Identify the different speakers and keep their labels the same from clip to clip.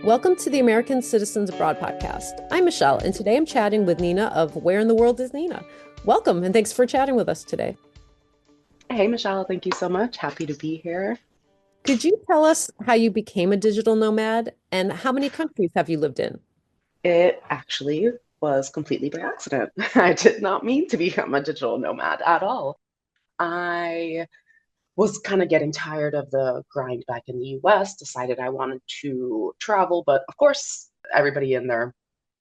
Speaker 1: Welcome to the American Citizens Abroad podcast. I'm Michelle, and today I'm chatting with Nina of Where in the World is Nina? Welcome, and thanks for chatting with us today.
Speaker 2: Hey, Michelle, thank you so much. Happy to be here.
Speaker 1: Could you tell us how you became a digital nomad and how many countries have you lived in?
Speaker 2: It actually was completely by accident. I did not mean to become a digital nomad at all. I was kind of getting tired of the grind back in the US, decided I wanted to travel, but of course, everybody and their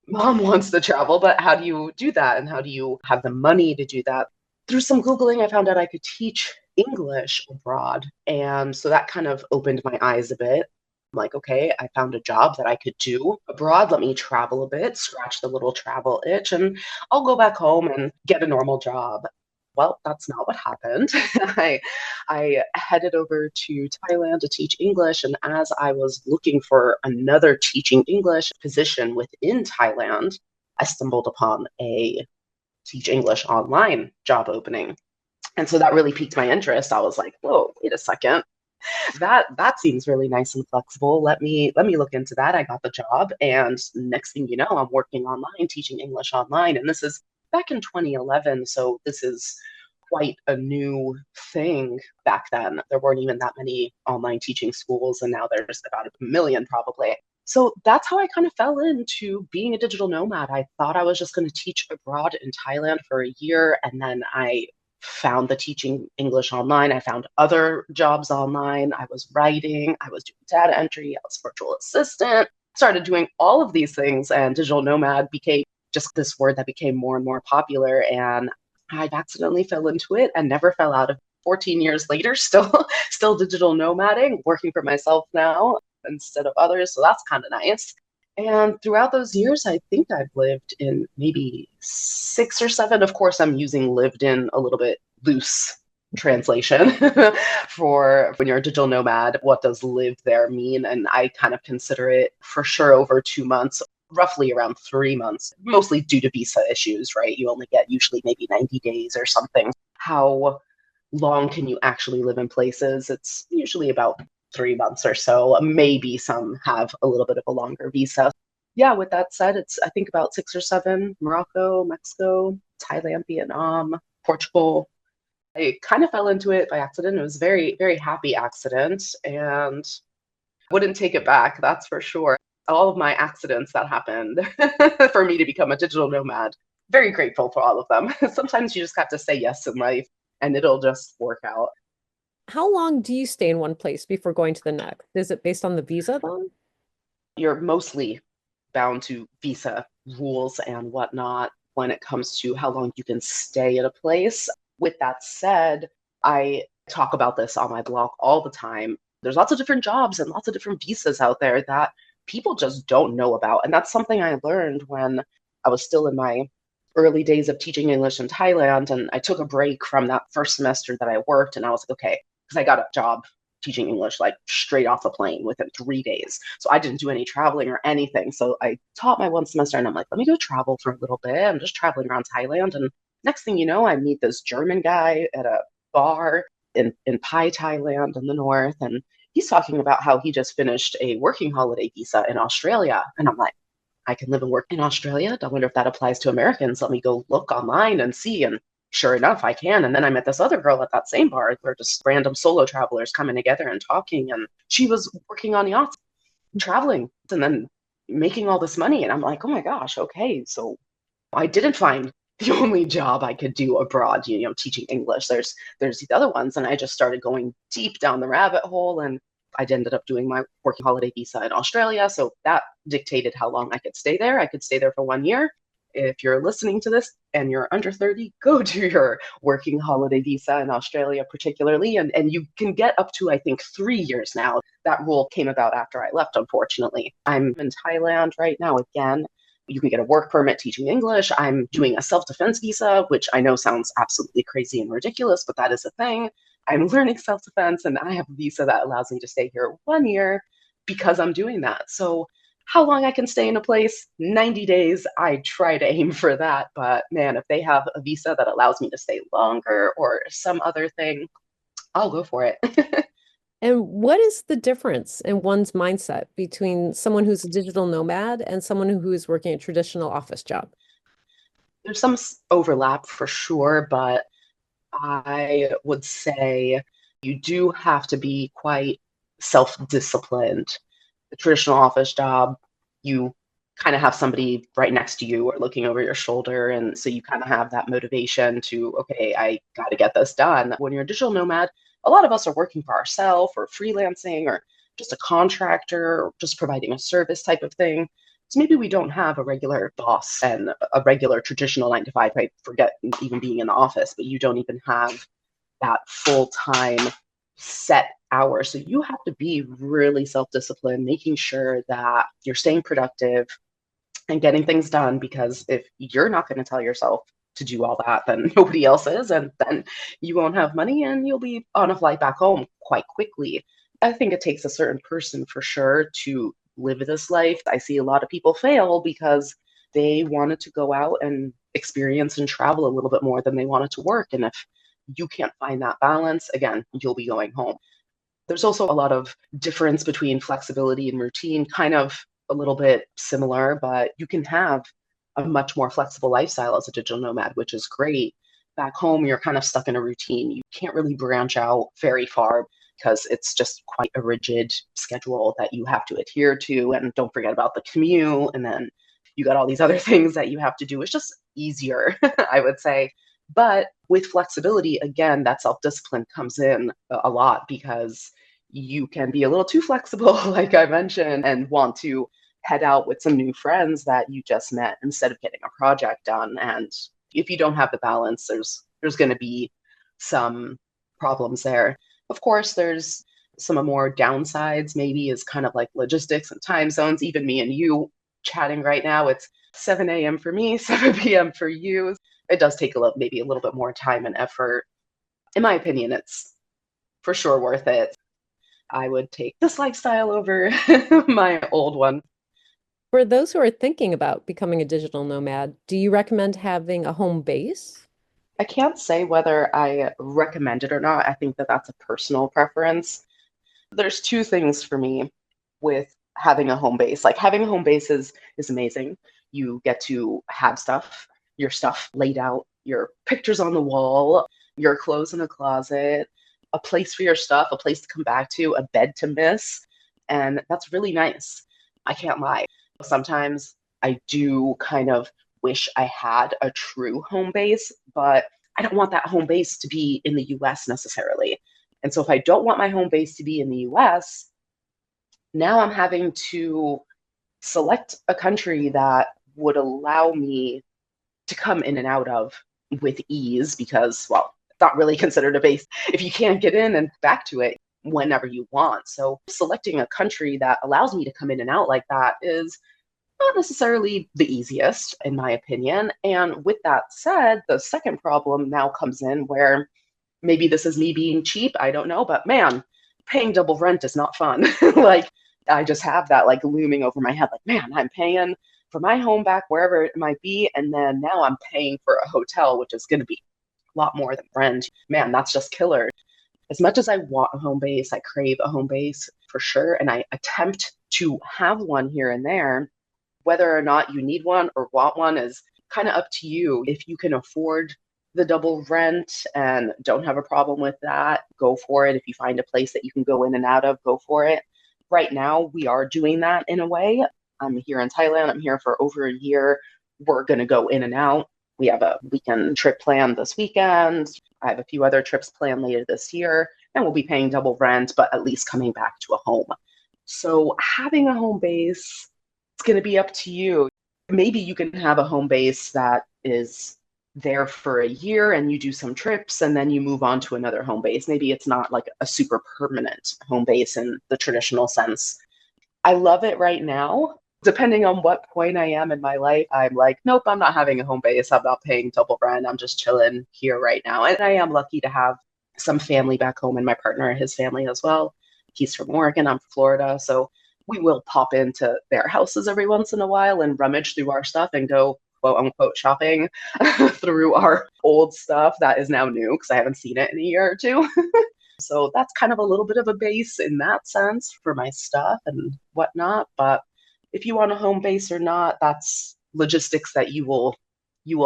Speaker 2: mom wants to travel, but how do you do that? And how do you have the money to do that? Through some Googling, I found out I could teach English abroad. And so that kind of opened my eyes a bit. I'm like, okay, I found a job that I could do abroad. Let me travel a bit, scratch the little travel itch, and I'll go back home and get a normal job. Well, that's not what happened. I I headed over to Thailand to teach English, and as I was looking for another teaching English position within Thailand, I stumbled upon a teach English online job opening. And so that really piqued my interest. I was like, whoa, wait a second. That seems really nice and flexible. Let me look into that. I got the job, and next thing you know, I'm working online, teaching English online. And this is back in 2011, so this is quite a new thing back then. There weren't even that many online teaching schools, and now there's about a million probably. So that's how I kind of fell into being a digital nomad. I thought I was just going to teach abroad in Thailand for a year, and then I found the teaching English online. I found other jobs online. I was writing, I was doing data entry, I was virtual assistant, started doing all of these things, and digital nomad became just this word that became more and more popular. And I accidentally fell into it and never fell out of it. 14 years later, still digital nomading, working for myself now instead of others. So that's kind of nice. And throughout those years, I think I've lived in maybe six or seven. Of course, I'm using lived in a little bit loose translation for when you're a digital nomad. What does live there mean? And I kind of consider it for sure over 2 months, roughly around 3 months, mostly due to visa issues, right? You only get usually maybe 90 days or something. How long can you actually live in places? It's usually about 3 months or so. Maybe some have a little bit of a longer visa. Yeah, with that said, it's I think about six or seven: Morocco, Mexico, Thailand, Vietnam, Portugal. I kind of fell into it by accident. It was a very, very happy accident and wouldn't take it back, that's for sure. All of my accidents that happened for me to become a digital nomad, very grateful for all of them. Sometimes you just have to say yes in life and it'll just work out.
Speaker 1: How long do you stay in one place before going to the next? Is it based on the visa then?
Speaker 2: You're mostly bound to visa rules and whatnot when it comes to how long you can stay at a place. With that said, I talk about this on my blog all the time. There's lots of different jobs and lots of different visas out there that people just don't know about. And that's something I learned when I was still in my early days of teaching English in Thailand. And I took a break from that first semester that I worked. And I was like, okay, because I got a job teaching English like straight off the plane within 3 days. So I didn't do any traveling or anything. So I taught my one semester and I'm like, let me go travel for a little bit. I'm just traveling around Thailand. And next thing you know, I meet this German guy at a bar in Pai, Thailand in the north. And he's talking about how he just finished a working holiday visa in Australia. And I'm like, I can live and work in Australia. I wonder if that applies to Americans. Let me go look online and see. And sure enough, I can. And then I met this other girl at that same bar. We're just random solo travelers coming together and talking. And she was working on yachts, traveling, and then making all this money. And I'm like, oh my gosh, okay. So I didn't find the only job I could do abroad, teaching English. There's these other ones. And I just started going deep down the rabbit hole. And I ended up doing my working holiday visa in Australia. So that dictated how long I could stay there. I could stay there for 1 year. If you're listening to this and you're under 30, go do your working holiday visa in Australia, particularly. And you can get up to, I think, 3 years now. That rule came about after I left, unfortunately. I'm in Thailand right now again. You can get a work permit teaching English. I'm doing a self defense visa, which I know sounds absolutely crazy and ridiculous, but that is a thing. I'm learning self defense, and I have a visa that allows me to stay here 1 year because I'm doing that. So how long I can stay in a place? 90 days. I try to aim for that. But man, if they have a visa that allows me to stay longer or some other thing, I'll go for it.
Speaker 1: And what is the difference in one's mindset between someone who's a digital nomad and someone who is working a traditional office job?
Speaker 2: There's some overlap for sure, but I would say you do have to be quite self-disciplined. The traditional office job, you kind of have somebody right next to you or looking over your shoulder. And so you kind of have that motivation to, okay, I got to get this done. When you're a digital nomad, a lot of us are working for ourselves or freelancing or just a contractor or just providing a service type of thing. So maybe we don't have a regular boss and a regular traditional 9 to 5. I forget even being in the office, but you don't even have that full time set hours. So you have to be really self disciplined, making sure that you're staying productive and getting things done. Because if you're not going to tell yourself to do all that, then nobody else is. And then you won't have money and you'll be on a flight back home quite quickly. I think it takes a certain person for sure to live this life. I see a lot of people fail because they wanted to go out and experience and travel a little bit more than they wanted to work. And if you can't find that balance, again, you'll be going home. There's also a lot of difference between flexibility and routine, kind of a little bit similar, but you can have a much more flexible lifestyle as a digital nomad, which is great. Back home, you're kind of stuck in a routine. You can't really branch out very far because it's just quite a rigid schedule that you have to adhere to. And don't forget about the commute. And then you got all these other things that you have to do. It's just easier, I would say. But with flexibility, again, that self discipline comes in a lot because you can be a little too flexible, like I mentioned, and want to head out with some new friends that you just met instead of getting a project done. And if you don't have the balance, there's going to be some problems there. Of course, there's some more downsides, maybe is kind of like logistics and time zones. Even me and you chatting right now, it's 7 a.m. for me, 7 p.m. for you. It does take maybe a little bit more time and effort. In my opinion, it's for sure worth it. I would take this lifestyle over my old one.
Speaker 1: For those who are thinking about becoming a digital nomad, do you recommend having a home base?
Speaker 2: I can't say whether I recommend it or not. I think that that's a personal preference. There's two things for me with having a home base. Like having a home base is amazing. You get to have your stuff laid out, your pictures on the wall, your clothes in a closet, a place for your stuff, a place to come back to, a bed to miss. And that's really nice. I can't lie. Sometimes I do kind of wish I had a true home base, but I don't want that home base to be in the US necessarily. And so if I don't want my home base to be in the US, now I'm having to select a country that would allow me to come in and out of with ease because, well, it's not really considered a base if you can't get in and back to it whenever you want. So selecting a country that allows me to come in and out like that is not necessarily the easiest, in my opinion. And with that said, the second problem now comes in where maybe this is me being cheap, I don't know, but man, paying double rent is not fun. Like, I just have that like looming over my head, like, man, I'm paying for my home back wherever it might be. And then now I'm paying for a hotel, which is going to be a lot more than rent. Man, that's just killer. As much as I want a home base, I crave a home base for sure. And I attempt to have one here and there. Whether or not you need one or want one is kind of up to you. If you can afford the double rent and don't have a problem with that, go for it. If you find a place that you can go in and out of, go for it. Right now, we are doing that in a way. I'm here in Thailand. I'm here for over a year. We're going to go in and out. We have a weekend trip planned this weekend. I have a few other trips planned later this year, and we'll be paying double rent, but at least coming back to a home. So having a home base, it's going to be up to you. Maybe you can have a home base that is there for a year and you do some trips and then you move on to another home base. Maybe it's not like a super permanent home base in the traditional sense. I love it right now. Depending on what point I am in my life, I'm like, nope, I'm not having a home base. I'm not paying double rent. I'm just chilling here right now. And I am lucky to have some family back home and my partner, his family as well. He's from Oregon, I'm from Florida. So we will pop into their houses every once in a while and rummage through our stuff and go quote unquote shopping through our old stuff that is now new because I haven't seen it in a year or two. So that's kind of a little bit of a base in that sense for my stuff and whatnot. But if you want a home base or not, that's logistics that you will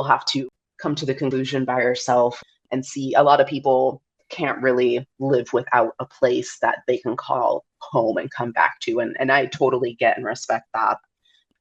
Speaker 2: have to come to the conclusion by yourself and see. A lot of people can't really live without a place that they can call home and come back to. And I totally get and respect that.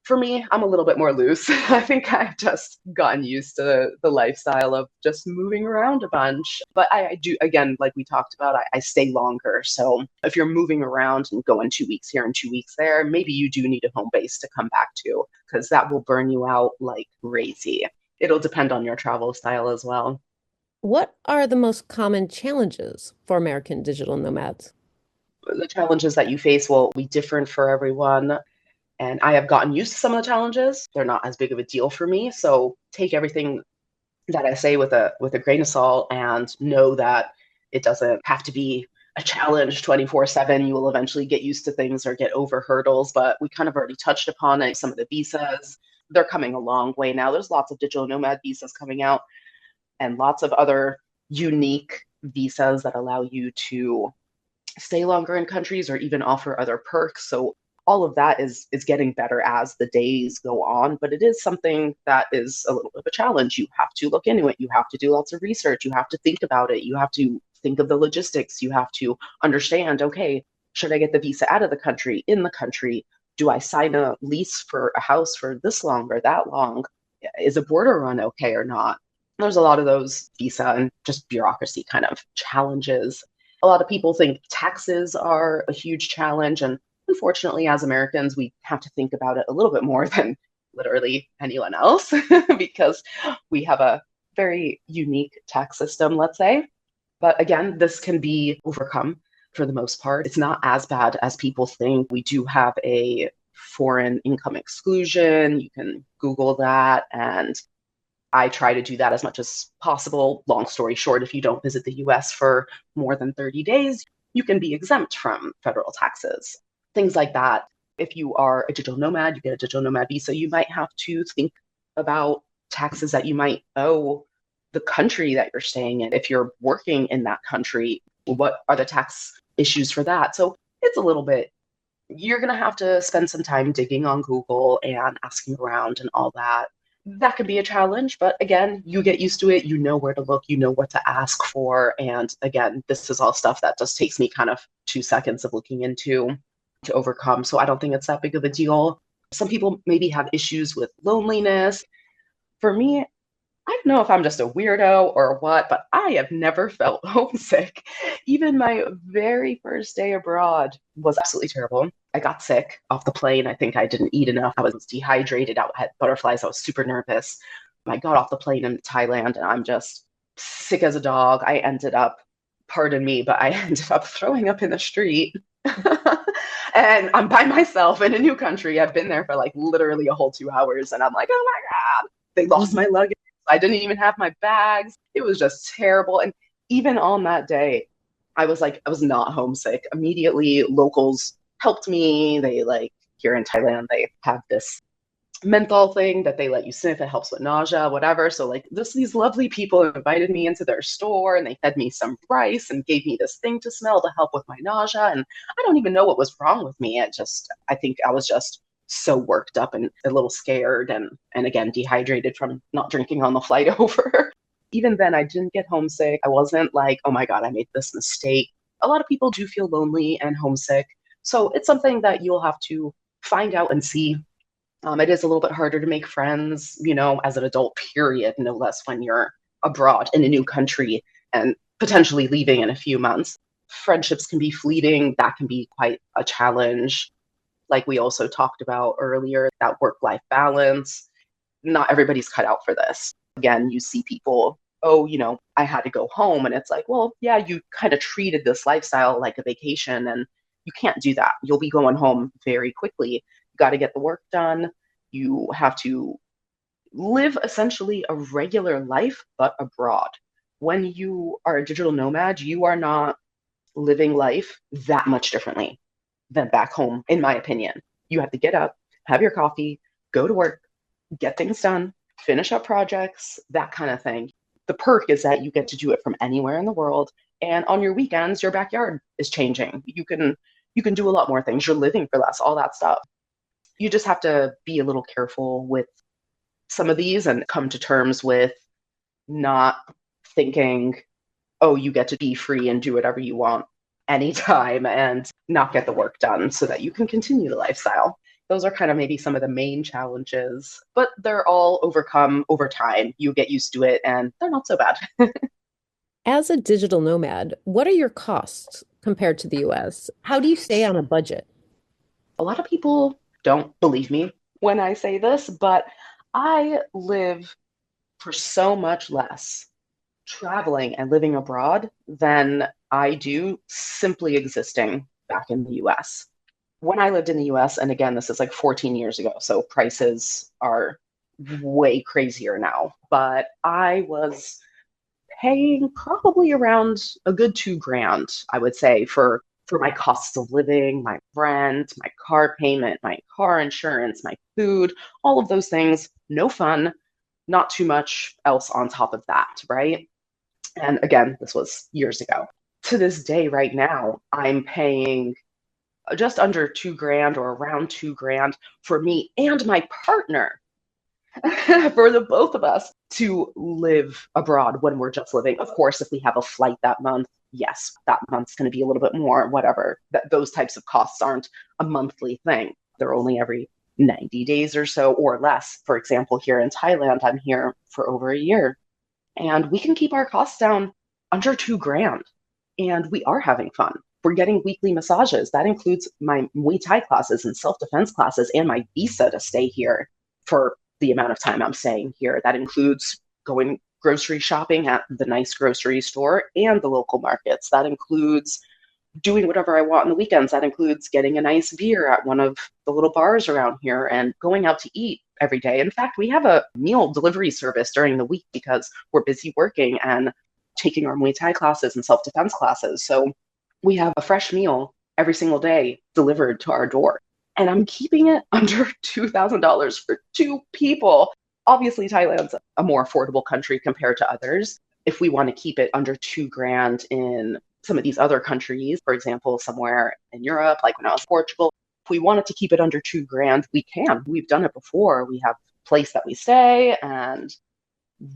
Speaker 2: For me, I'm a little bit more loose. I think I've just gotten used to the lifestyle of just moving around a bunch. But I do, again, like we talked about, I stay longer. So if you're moving around and going 2 weeks here and 2 weeks there, maybe you do need a home base to come back to because that will burn you out like crazy. It'll depend on your travel style as well.
Speaker 1: What are the most common challenges for American digital nomads?
Speaker 2: The challenges that you face will be different for everyone. And I have gotten used to some of the challenges. They're not as big of a deal for me. So take everything that I say with a grain of salt and know that it doesn't have to be a challenge 24/7. You will eventually get used to things or get over hurdles. But we kind of already touched upon it. Some of the visas, they're coming a long way now. There's lots of digital nomad visas coming out and lots of other unique visas that allow you to stay longer in countries or even offer other perks. So all of that is getting better as the days go on, but it is something that is a little bit of a challenge. You have to look into it. You have to do lots of research. You have to think about it. You have to think of the logistics. You have to understand, okay, should I get the visa out of the country, in the country? Do I sign a lease for a house for this long or that long? Is a border run okay or not? There's a lot of those visa and just bureaucracy kind of challenges. A lot of people think taxes are a huge challenge. And unfortunately, as Americans, we have to think about it a little bit more than literally anyone else because we have a very unique tax system, let's say. But again, this can be overcome for the most part. It's not as bad as people think. We do have a foreign income exclusion. You can Google that. And I try to do that as much as possible. Long story short, if you don't visit the US for more than 30 days, you can be exempt from federal taxes, things like that. If you are a digital nomad, you get a digital nomad visa, you might have to think about taxes that you might owe the country that you're staying in. If you're working in that country, what are the tax issues for that? So it's a little bit, you're going to have to spend some time digging on Google and asking around and all that. That can be a challenge, but again, you get used to it. You know where to look, you know what to ask for. And again, this is all stuff that just takes me kind of 2 seconds of looking into to overcome. So I don't think it's that big of a deal. Some people maybe have issues with loneliness. For me, I don't know if I'm just a weirdo or what, but I have never felt homesick. Even my very first day abroad was absolutely terrible. I got sick off the plane. I think I didn't eat enough. I was dehydrated. I had butterflies. I was super nervous. I got off the plane in Thailand and I'm just sick as a dog. I ended up, pardon me, but I ended up throwing up in the street. And I'm by myself in a new country. I've been there for like literally a whole 2 hours. And I'm like, oh my God, they lost my luggage. I didn't even have my bags. It was just terrible. And even on that day, I was like, I was not homesick. Immediately, locals helped me. They like here in Thailand, they have this menthol thing that they let you sniff. It helps with nausea, whatever. So like these lovely people invited me into their store and they fed me some rice and gave me this thing to smell to help with my nausea. And I don't even know what was wrong with me. I think I was just so worked up and a little scared and again dehydrated from not drinking on the flight over. Even then I didn't get homesick. I wasn't like, oh my God, I made this mistake. A lot of people do feel lonely and homesick. So it's something that you'll have to find out and see. It is a little bit harder to make friends, as an adult, period, no less when you're abroad in a new country and potentially leaving in a few months. Friendships can be fleeting. That can be quite a challenge. Like we also talked about earlier, that work-life balance. Not everybody's cut out for this. Again, you see people, oh, I had to go home. And it's like, well, yeah, you kind of treated this lifestyle like a vacation and you can't do that. You'll be going home very quickly. You got to get the work done. You have to live essentially a regular life, but abroad. When you are a digital nomad, you are not living life that much differently than back home, in my opinion. You have to get up, have your coffee, go to work, get things done, finish up projects, that kind of thing. The perk is that you get to do it from anywhere in the world. And on your weekends, your backyard is changing. You can do a lot more things. You're living for less, all that stuff. You just have to be a little careful with some of these and come to terms with not thinking, oh, you get to be free and do whatever you want anytime and not get the work done so that you can continue the lifestyle. Those are kind of maybe some of the main challenges, but they're all overcome over time. You get used to it and they're not so bad.
Speaker 1: As a digital nomad, what are your costs compared to the US? How do you stay on a budget?
Speaker 2: A lot of people don't believe me when I say this, but I live for so much less traveling and living abroad than I do simply existing back in the US. When I lived in the US, and again, this is like 14 years ago, so prices are way crazier now, but I was paying probably around a good 2 grand, I would say, for my costs of living, my rent, my car payment, my car insurance, my food, all of those things. No fun, not too much else on top of that, right? And again, this was years ago. To this day, right now, I'm paying just under 2 grand or around 2 grand for me and my partner, for the both of us to live abroad when we're just living. Of course, if we have a flight that month, yes, that month's going to be a little bit more, whatever. That those types of costs aren't a monthly thing. They're only every 90 days or so or less. For example, here in Thailand, I'm here for over a year and we can keep our costs down under 2 grand. And we are having fun. We're getting weekly massages. That includes my Muay Thai classes and self-defense classes and my visa to stay here for the amount of time I'm staying here. That includes going grocery shopping at the nice grocery store and the local markets. That includes doing whatever I want on the weekends. That includes getting a nice beer at one of the little bars around here and going out to eat every day. In fact, we have a meal delivery service during the week because we're busy working and taking our Muay Thai classes and self-defense classes. So we have a fresh meal every single day delivered to our door. And I'm keeping it under $2,000 for two people. Obviously, Thailand's a more affordable country compared to others. If we want to keep it under 2 grand in some of these other countries, for example, somewhere in Europe, like when I was in Portugal, if we wanted to keep it under 2 grand, we can. We've done it before. We have a place that we stay and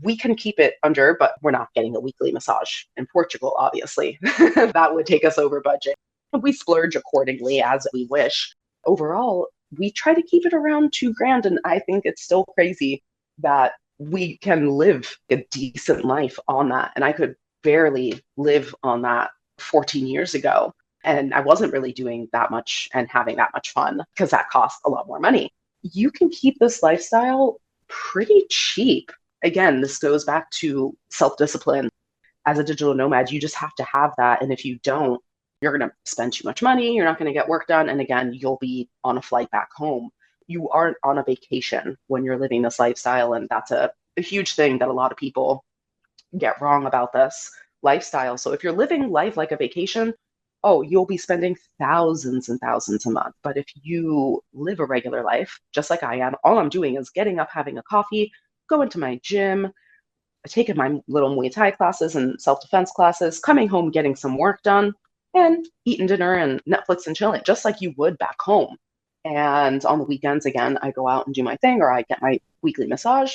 Speaker 2: we can keep it under, but we're not getting a weekly massage in Portugal, obviously. That would take us over budget. We splurge accordingly as we wish. Overall, we try to keep it around 2 grand, and I think it's still crazy that we can live a decent life on that. And I could barely live on that 14 years ago. And I wasn't really doing that much and having that much fun because that costs a lot more money. You can keep this lifestyle pretty cheap. Again, this goes back to self-discipline. As a digital nomad, you just have to have that. And if you don't, you're going to spend too much money. You're not going to get work done. And again, you'll be on a flight back home. You aren't on a vacation when you're living this lifestyle. And that's a huge thing that a lot of people get wrong about this lifestyle. So if you're living life like a vacation, oh, you'll be spending thousands and thousands a month. But if you live a regular life, just like I am, all I'm doing is getting up, having a coffee, going to my gym, taking my little Muay Thai classes and self-defense classes, coming home, getting some work done, and eating dinner and Netflix and chilling, just like you would back home. And on the weekends, again, I go out and do my thing or I get my weekly massage.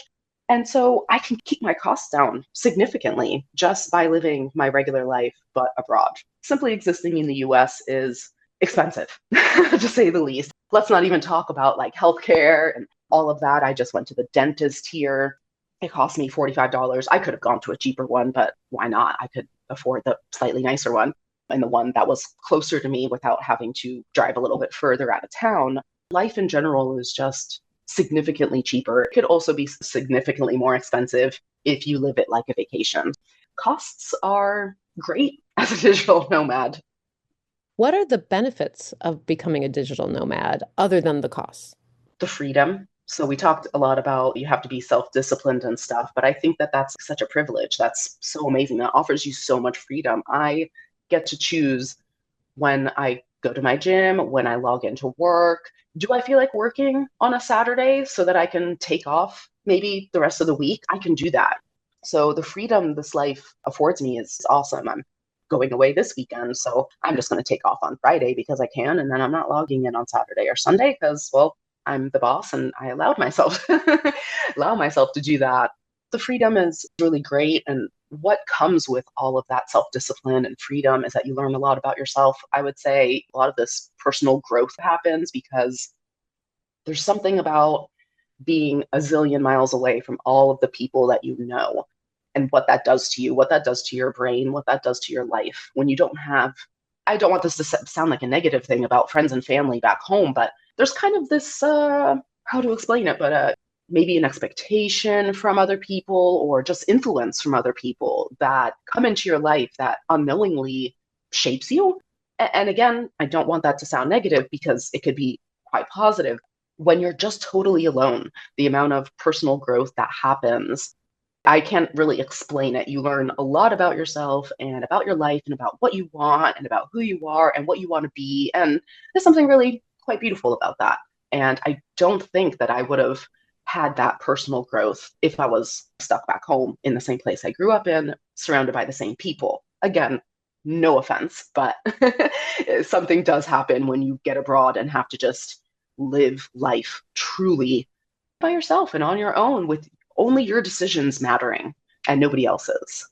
Speaker 2: And so I can keep my costs down significantly just by living my regular life, but abroad. Simply existing in the US is expensive, to say the least. Let's not even talk about like healthcare and all of that. I just went to the dentist here. It cost me $45. I could have gone to a cheaper one, but why not? I could afford the slightly nicer one and the one that was closer to me without having to drive a little bit further out of town. Life in general is just significantly cheaper. It could also be significantly more expensive if you live it like a vacation. Costs are great as a digital nomad.
Speaker 1: What are the benefits of becoming a digital nomad other than the costs?
Speaker 2: The freedom. So we talked a lot about you have to be self-disciplined and stuff, but I think that that's such a privilege. That's so amazing. That offers you so much freedom. I get to choose when I go to my gym, when I log into work. Do I feel like working on a Saturday so that I can take off maybe the rest of the week? I can do that. So the freedom this life affords me is awesome. going away this weekend. So I'm just going to take off on Friday because I can. And then I'm not logging in on Saturday or Sunday because, well, I'm the boss and I allowed myself, allow myself to do that. The freedom is really great. And what comes with all of that self-discipline and freedom is that you learn a lot about yourself. I would say a lot of this personal growth happens because there's something about being a zillion miles away from all of the people that you know and what that does to you, what that does to your brain, what that does to your life when you don't have. I don't want this to sound like a negative thing about friends and family back home, but there's kind of this, how to explain it, but maybe an expectation from other people or just influence from other people that come into your life that unknowingly shapes you. And again, I don't want that to sound negative because it could be quite positive. When you're just totally alone, the amount of personal growth that happens, I can't really explain it. You learn a lot about yourself and about your life and about what you want and about who you are and what you want to be. And there's something really quite beautiful about that. And I don't think that I would have had that personal growth if I was stuck back home in the same place I grew up in, surrounded by the same people. Again, no offense, but something does happen when you get abroad and have to just live life truly by yourself and on your own with only your decisions mattering and nobody else's.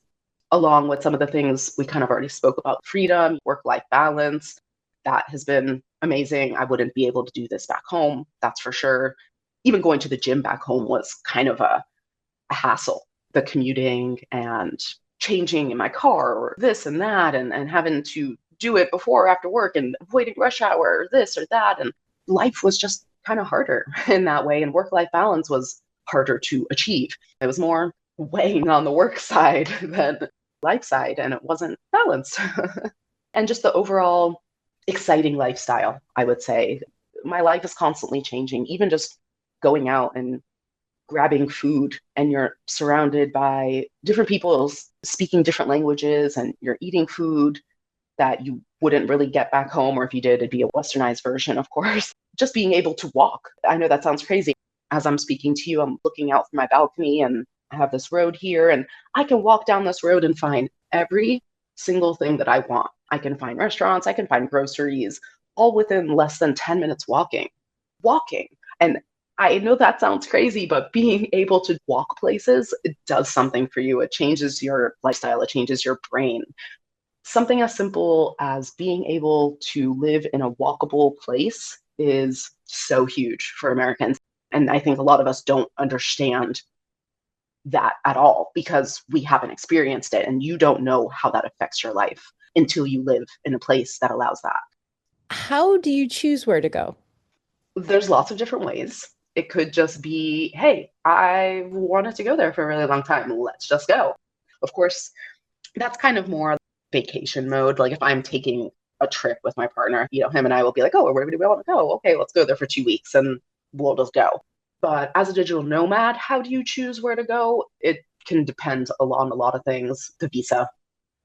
Speaker 2: Along with some of the things we kind of already spoke about, freedom, work-life balance, that has been amazing. I wouldn't be able to do this back home, that's for sure. Even going to the gym back home was kind of a hassle. The commuting and changing in my car or this and that and having to do it before or after work and avoiding rush hour or this or that. And life was just kind of harder in that way. And work-life balance was harder to achieve. It was more weighing on the work side than life side, and it wasn't balanced. And just the overall exciting lifestyle, I would say. My life is constantly changing, even just going out and grabbing food and you're surrounded by different people speaking different languages and you're eating food that you wouldn't really get back home, or if you did, it'd be a westernized version, of course. Just being able to walk. I know that sounds crazy. As I'm speaking to you, I'm looking out from my balcony and I have this road here and I can walk down this road and find every single thing that I want. I can find restaurants, I can find groceries, all within less than 10 minutes walking. And I know that sounds crazy, but being able to walk places, it does something for you. It changes your lifestyle, it changes your brain. Something as simple as being able to live in a walkable place is so huge for Americans. And I think a lot of us don't understand that at all because we haven't experienced it and you don't know how that affects your life until you live in a place that allows that.
Speaker 1: How do you choose where to go?
Speaker 2: There's lots of different ways. It could just be, hey, I wanted to go there for a really long time. Let's just go. Of course, that's kind of more vacation mode. Like if I'm taking a trip with my partner, him and I will be like, oh, where do we want to go? Okay, let's go there for 2 weeks and we'll just go. But as a digital nomad, how do you choose where to go? It can depend on a lot of things. The visa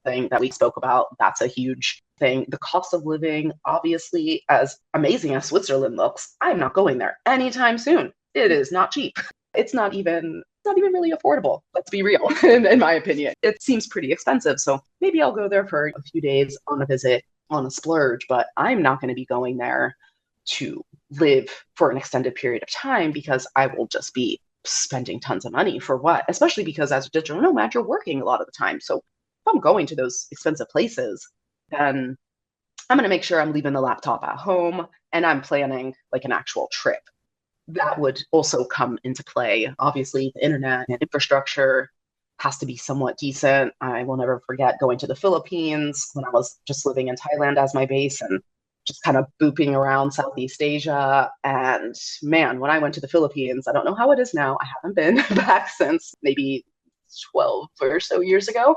Speaker 2: thing that we spoke about, that's a huge thing. The cost of living, obviously, as amazing as Switzerland looks, I'm not going there anytime soon. It is not cheap. It's not even really affordable. Let's be real, in my opinion. It seems pretty expensive. So maybe I'll go there for a few days on a visit, on a splurge, but I'm not going to be going there to live for an extended period of time because I will just be spending tons of money for what? Especially because as a digital nomad, you're working a lot of the time. So if I'm going to those expensive places, then I'm going to make sure I'm leaving the laptop at home and I'm planning like an actual trip. That would also come into play. Obviously, the internet and infrastructure has to be somewhat decent. I will never forget going to the Philippines when I was just living in Thailand as my base and just kind of booping around Southeast Asia. And man, when I went to the Philippines, I don't know how it is now. I haven't been back since maybe 12 or so years ago.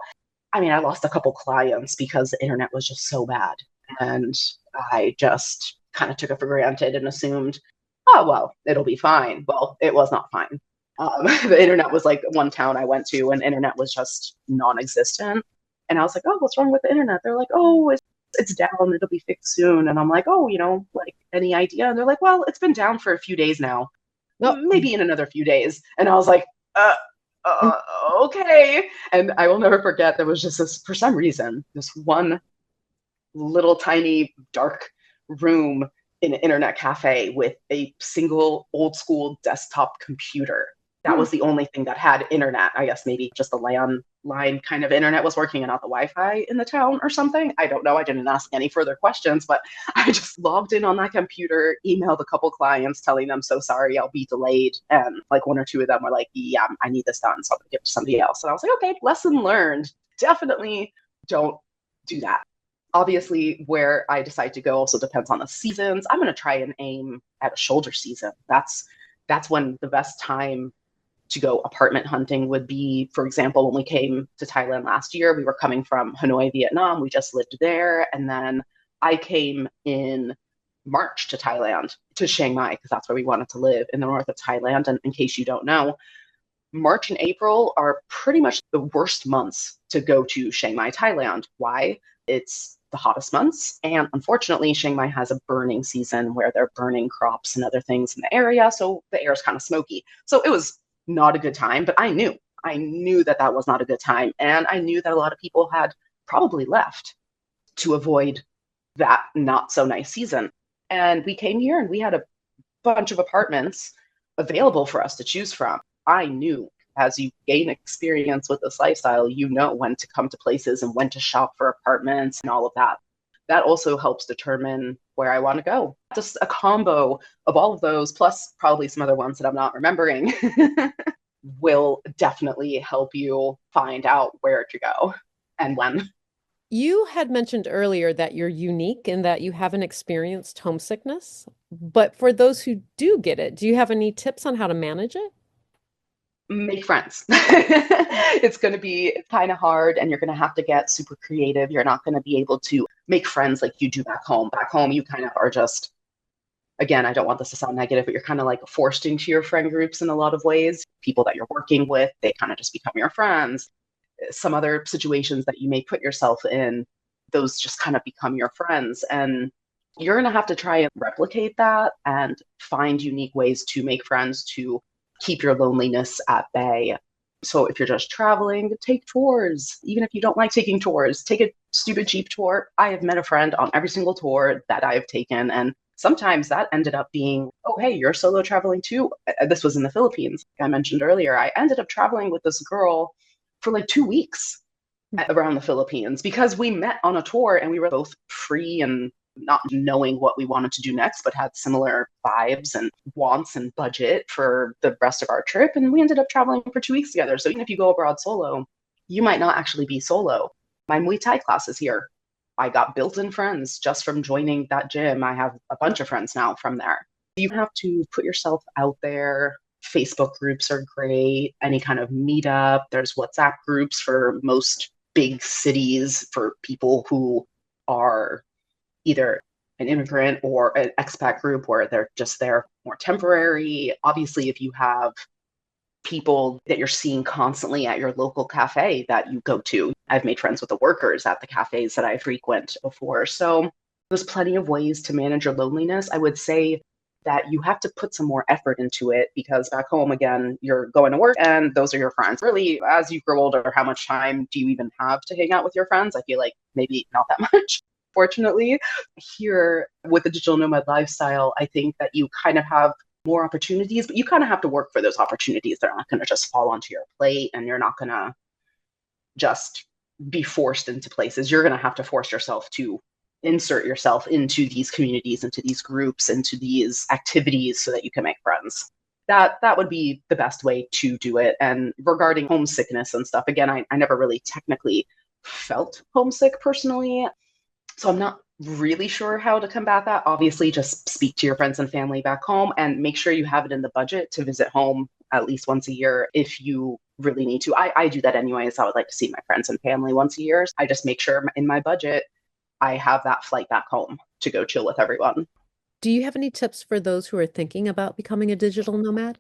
Speaker 2: I mean, I lost a couple clients because the internet was just so bad. And I just kind of took it for granted and assumed, oh, well, it'll be fine. Well, it was not fine. The internet was like one town I went to and internet was just non-existent. And I was like, oh, what's wrong with the internet? They're like, oh, it's down. It'll be fixed soon. And I'm like, oh, like any idea? And they're like, well, it's been down for a few days now. Well, maybe in another few days. And I was like, uh, okay. And I will never forget, there was just this, for some reason, this one little tiny dark room in an internet cafe with a single old school desktop computer. That was the only thing that had internet. I guess maybe just the landline kind of internet was working and not the Wi-Fi in the town or something. I don't know. I didn't ask any further questions, but I just logged in on that computer, emailed a couple clients telling them, so sorry, I'll be delayed. And like one or two of them were like, yeah, I need this done, so I'm gonna give it to somebody else. And I was like, okay, lesson learned. Definitely don't do that. Obviously, where I decide to go also depends on the seasons. I'm going to try and aim at a shoulder season. That's when the best time to go apartment hunting would be. For example, when we came to Thailand last year, we were coming from Hanoi, Vietnam. We just lived there, and then I came in March to Thailand, to Chiang Mai, because that's where we wanted to live, in the north of Thailand. And in case you don't know, March and April are pretty much the worst months to go to Chiang Mai, Thailand. Why? It's the hottest months. And unfortunately, Chiang Mai has a burning season where they're burning crops and other things in the area. So the air is kind of smoky. So it was not a good time, but I knew that that was not a good time. And I knew that a lot of people had probably left to avoid that not so nice season. And we came here and we had a bunch of apartments available for us to choose from. I knew, as you gain experience with this lifestyle, you know when to come to places and when to shop for apartments and all of that. That also helps determine where I want to go. Just a combo of all of those, plus probably some other ones that I'm not remembering, will definitely help you find out where to go and when.
Speaker 1: You had mentioned earlier that you're unique in that you haven't experienced homesickness. But for those who do get it, do you have any tips on how to manage it?
Speaker 2: Make friends. It's going to be kind of hard and you're going to have to get super creative. You're not going to be able to make friends like you do back home. Back home, you kind of are just, again, I don't want this to sound negative, but you're kind of like forced into your friend groups in a lot of ways. People that you're working with, they kind of just become your friends. Some other situations that you may put yourself in, those just kind of become your friends. And you're going to have to try and replicate that and find unique ways to make friends, to keep your loneliness at bay. So if you're just traveling, take tours. Even if you don't like taking tours, take a stupid cheap tour. I have met a friend on every single tour that I have taken. And sometimes that ended up being, oh, hey, you're solo traveling too. This was in the Philippines. Like I mentioned earlier, I ended up traveling with this girl for like 2 weeks around the Philippines because we met on a tour and we were both free and not knowing what we wanted to do next, but had similar vibes and wants and budget for the rest of our trip. And we ended up traveling for 2 weeks together. So even if you go abroad solo, you might not actually be solo. My Muay Thai class is here. I got built-in friends just from joining that gym. I have a bunch of friends now from there. You have to put yourself out there. Facebook groups are great. Any kind of meetup. There's WhatsApp groups for most big cities for people who are either an immigrant or an expat group where they're just there more temporary. Obviously, if you have people that you're seeing constantly at your local cafe that you go to, I've made friends with the workers at the cafes that I frequent before. So there's plenty of ways to manage your loneliness. I would say that you have to put some more effort into it because back home, again, you're going to work and those are your friends. Really, as you grow older, how much time do you even have to hang out with your friends? I feel like maybe not that much. Fortunately, here with the digital nomad lifestyle, I think that you kind of have more opportunities, but you kind of have to work for those opportunities. They're not going to just fall onto your plate and you're not going to just be forced into places. You're going to have to force yourself to insert yourself into these communities, into these groups, into these activities so that you can make friends. That would be the best way to do it. And regarding homesickness and stuff, again, I never really technically felt homesick personally. So I'm not really sure how to combat that. Obviously, just speak to your friends and family back home and make sure you have it in the budget to visit home at least once a year if you really need to. I do that anyways. I would like to see my friends and family once a year. I just make sure in my budget, I have that flight back home to go chill with everyone.
Speaker 1: Do you have any tips for those who are thinking about becoming a digital nomad?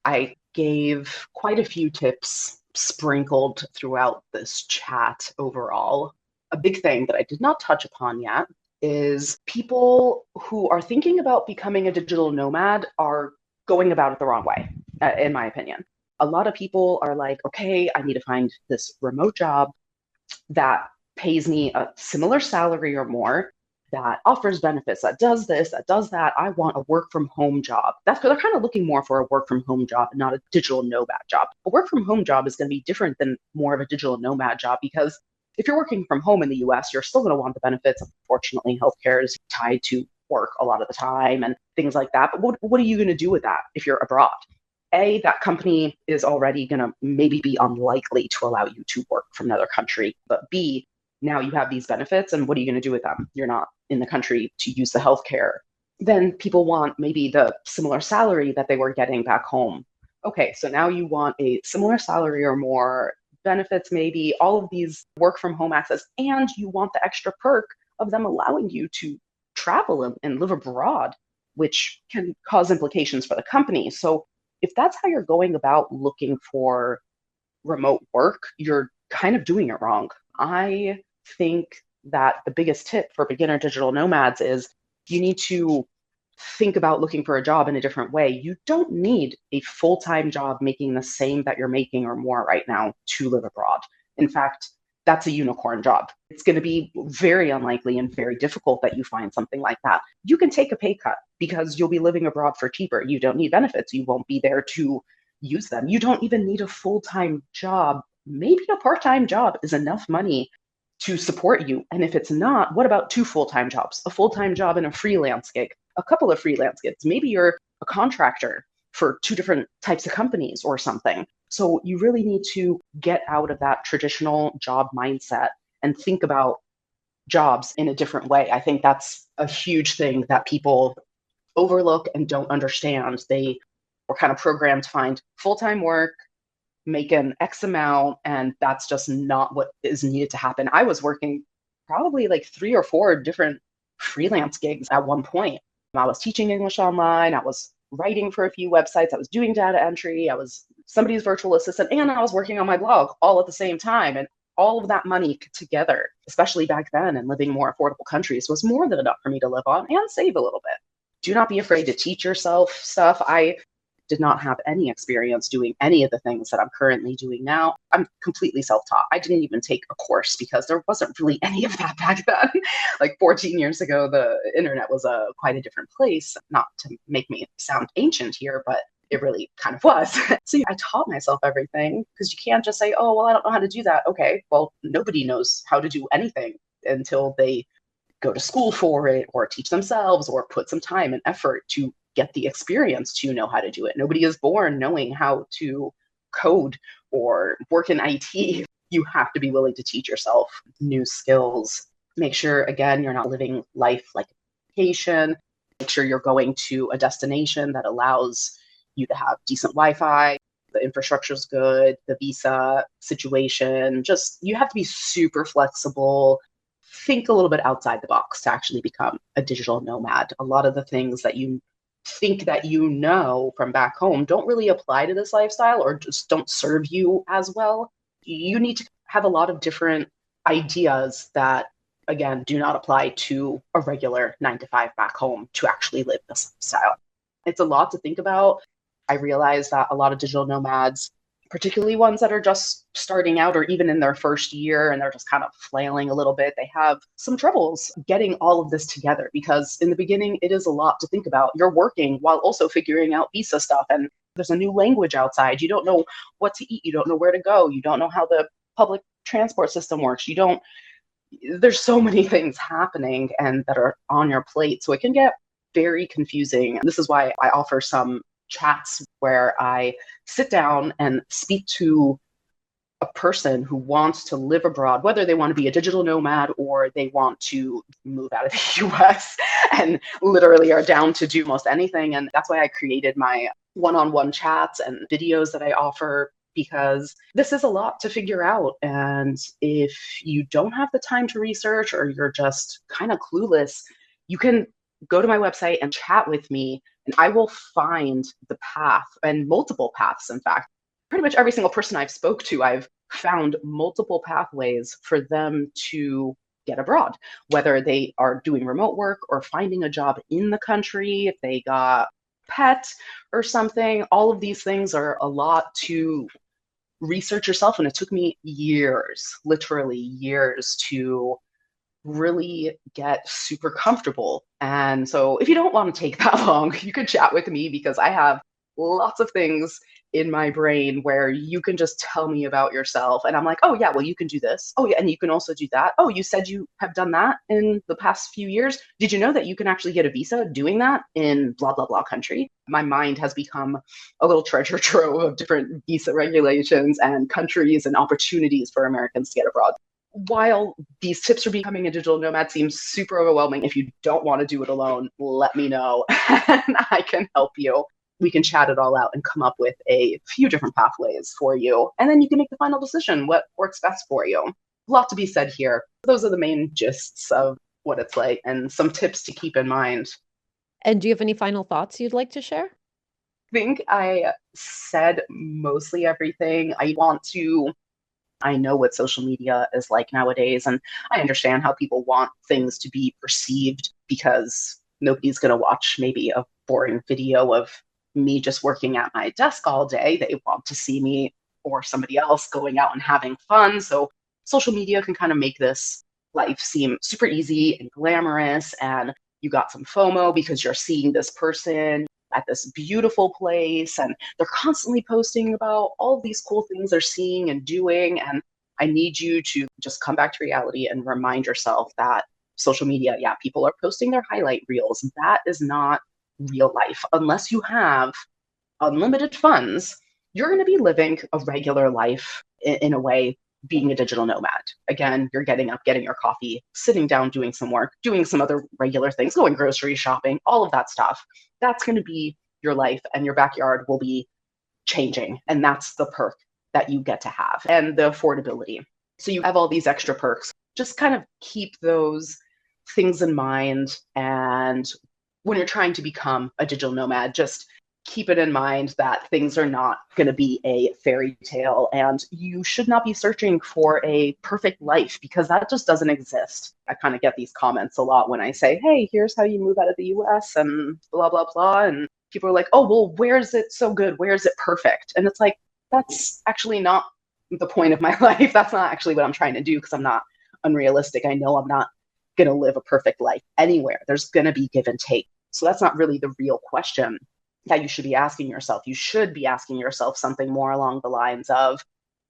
Speaker 2: I gave quite a few tips sprinkled throughout this chat overall. A big thing that I did not touch upon yet is people who are thinking about becoming a digital nomad are going about it the wrong way, in my opinion. A lot of people are like, okay, I need to find this remote job that pays me a similar salary or more, that offers benefits, that does this, that does that. I want a work from home job. That's because they're kind of looking more for a work from home job and not a digital nomad job. A work from home job is going to be different than more of a digital nomad job because if you're working from home in the US, you're still going to want the benefits. Unfortunately, healthcare is tied to work a lot of the time and things like that. But what are you going to do with that if you're abroad? A, that company is already going to maybe be unlikely to allow you to work from another country. But B, now you have these benefits, and what are you going to do with them? You're not in the country to use the healthcare. Then people want maybe the similar salary that they were getting back home. Okay, so now you want a similar salary or more, benefits, maybe all of these work from home access, and you want the extra perk of them allowing you to travel and live abroad, which can cause implications for the company. So if that's how you're going about looking for remote work, you're kind of doing it wrong. I think that the biggest tip for beginner digital nomads is you need to think about looking for a job in a different way. You don't need a full time job making the same that you're making or more right now to live abroad. In fact, that's a unicorn job. It's going to be very unlikely and very difficult that you find something like that. You can take a pay cut because you'll be living abroad for cheaper. You don't need benefits. You won't be there to use them. You don't even need a full time job. Maybe a part time job is enough money to support you. And if it's not, what about two full time jobs? A full time job and a freelance gig, a couple of freelance gigs. Maybe you're a contractor for two different types of companies or something. So you really need to get out of that traditional job mindset and think about jobs in a different way. I think that's a huge thing that people overlook and don't understand. They were kind of programmed to find full time work, make an X amount, and that's just not what is needed to happen. I was working probably like three or four different freelance gigs at one point. I was teaching English online, I was writing for a few websites, I was doing data entry, I was somebody's virtual assistant, and I was working on my blog all at the same time. And all of that money together, especially back then and living more affordable countries, was more than enough for me to live on and save a little bit. Do not be afraid to teach yourself stuff. I did not have any experience doing any of the things that I'm currently doing now. I'm completely self-taught. I didn't even take a course because there wasn't really any of that back then. Like 14 years ago, the internet was quite a different place. Not to make me sound ancient here, but it really kind of was. So I taught myself everything because you can't just say, oh, well, I don't know how to do that. Okay, well, nobody knows how to do anything until they go to school for it or teach themselves or put some time and effort to get the experience to know how to do it. Nobody is born knowing how to code or work in IT. You have to be willing to teach yourself new skills. Make sure, again, you're not living life like a vacation. Make sure you're going to a destination that allows you to have decent Wi-Fi. The infrastructure is good, the visa situation. Just, you have to be super flexible. Think a little bit outside the box to actually become a digital nomad. A lot of the things that you think that you know from back home don't really apply to this lifestyle or just don't serve you as well. You need to have a lot of different ideas that, again, do not apply to a regular 9 to 5 back home to actually live this lifestyle. It's a lot to think about. I realize that a lot of digital nomads, particularly ones that are just starting out or even in their first year and they're just kind of flailing a little bit, they have some troubles getting all of this together because in the beginning, it is a lot to think about. You're working while also figuring out visa stuff, and there's a new language outside. You don't know what to eat. You don't know where to go. You don't know how the public transport system works. There's so many things happening and that are on your plate. So it can get very confusing. This is why I offer some chats where I sit down and speak to a person who wants to live abroad, whether they want to be a digital nomad or they want to move out of the US and literally are down to do most anything. And that's why I created my one-on-one chats and videos that I offer, because this is a lot to figure out. And if you don't have the time to research or you're just kind of clueless, you can go to my website and chat with me, and I will find the path, and multiple paths, in fact. Pretty much every single person I've spoke to, I've found multiple pathways for them to get abroad, whether they are doing remote work or finding a job in the country, if they got pet or something. All of these things are a lot to research yourself. And it took me years, literally years, to really get super comfortable. And so if you don't want to take that long, you could chat with me because I have lots of things in my brain where you can just tell me about yourself. And I'm like, oh, yeah, well, you can do this. Oh, yeah. And you can also do that. Oh, you said you have done that in the past few years. Did you know that you can actually get a visa doing that in blah, blah, blah country? My mind has become a little treasure trove of different visa regulations and countries and opportunities for Americans to get abroad. While these tips for becoming a digital nomad seem super overwhelming, if you don't want to do it alone, let me know and I can help you. We can chat it all out and come up with a few different pathways for you. And then you can make the final decision what works best for you. A lot to be said here. Those are the main gists of what it's like and some tips to keep in mind.
Speaker 1: And do you have any final thoughts you'd like to share?
Speaker 2: I think I said mostly everything. I know what social media is like nowadays, and I understand how people want things to be perceived because nobody's going to watch maybe a boring video of me just working at my desk all day. They want to see me or somebody else going out and having fun. So social media can kind of make this life seem super easy and glamorous, and you got some FOMO because you're seeing this person at this beautiful place and they're constantly posting about all these cool things they're seeing and doing. And I need you to just come back to reality and remind yourself that social media, yeah, people are posting their highlight reels. That is not real life. Unless you have unlimited funds, you're going to be living a regular life in a way, being a digital nomad. Again, you're getting up, getting your coffee, sitting down, doing some work, doing some other regular things, going grocery shopping, all of that stuff. That's going to be your life, and your backyard will be changing. And that's the perk that you get to have, and the affordability. So you have all these extra perks. Just kind of keep those things in mind. And when you're trying to become a digital nomad, just keep it in mind that things are not going to be a fairy tale, and you should not be searching for a perfect life because that just doesn't exist. I kind of get these comments a lot when I say, hey, here's how you move out of the US and blah, blah, blah. And people are like, oh, well, where is it so good? Where is it perfect? And it's like, that's actually not the point of my life. That's not actually what I'm trying to do because I'm not unrealistic. I know I'm not going to live a perfect life anywhere. There's going to be give and take. So that's not really the real question that you should be asking yourself. You should be asking yourself something more along the lines of,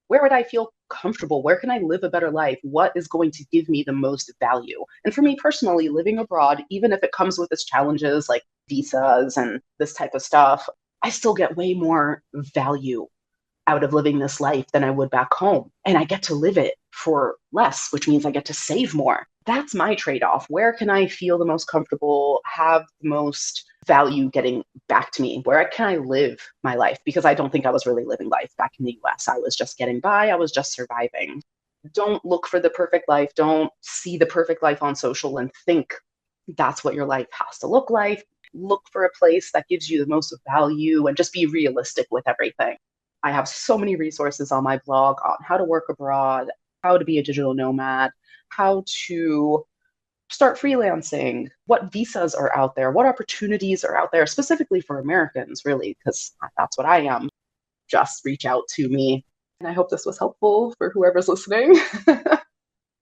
Speaker 2: where would I feel comfortable? Where can I live a better life? What is going to give me the most value? And for me personally, living abroad, even if it comes with its challenges like visas and this type of stuff, I still get way more value out of living this life than I would back home. And I get to live it for less, which means I get to save more. That's my trade-off. Where can I feel the most comfortable, have the most value getting back to me? Where can I live my life? Because I don't think I was really living life back in the US. I was just getting by. I was just surviving. Don't look for the perfect life. Don't see the perfect life on social and think that's what your life has to look like. Look for a place that gives you the most value and just be realistic with everything. I have so many resources on my blog on how to work abroad, how to be a digital nomad, how to start freelancing, what visas are out there, what opportunities are out there, specifically for Americans, really, because that's what I am. Just reach out to me. And I hope this was helpful for whoever's listening.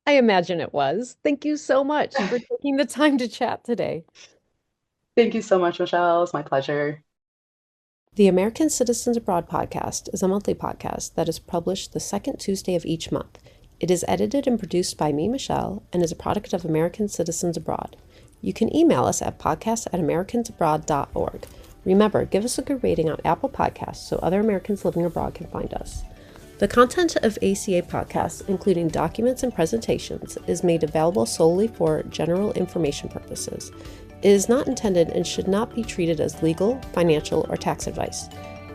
Speaker 1: I imagine it was. Thank you so much for taking the time to chat today.
Speaker 2: Thank you so much, Michelle. It's my pleasure.
Speaker 1: The American Citizens Abroad podcast is a monthly podcast that is published the second Tuesday of each month. It is edited and produced by me, Michelle, and is a product of American Citizens Abroad. You can email us at podcast@americansabroad.org. Remember, give us a good rating on Apple Podcasts so other Americans living abroad can find us. The content of ACA podcasts, including documents and presentations, is made available solely for general information purposes. It is not intended and should not be treated as legal, financial, or tax advice.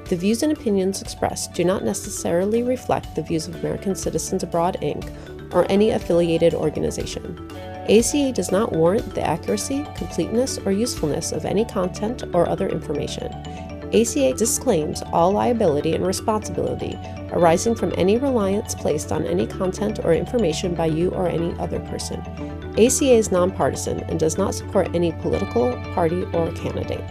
Speaker 1: The views and opinions expressed do not necessarily reflect the views of American Citizens Abroad, Inc., or any affiliated organization. ACA does not warrant the accuracy, completeness, or usefulness of any content or other information. ACA disclaims all liability and responsibility arising from any reliance placed on any content or information by you or any other person. ACA is nonpartisan and does not support any political party or candidate.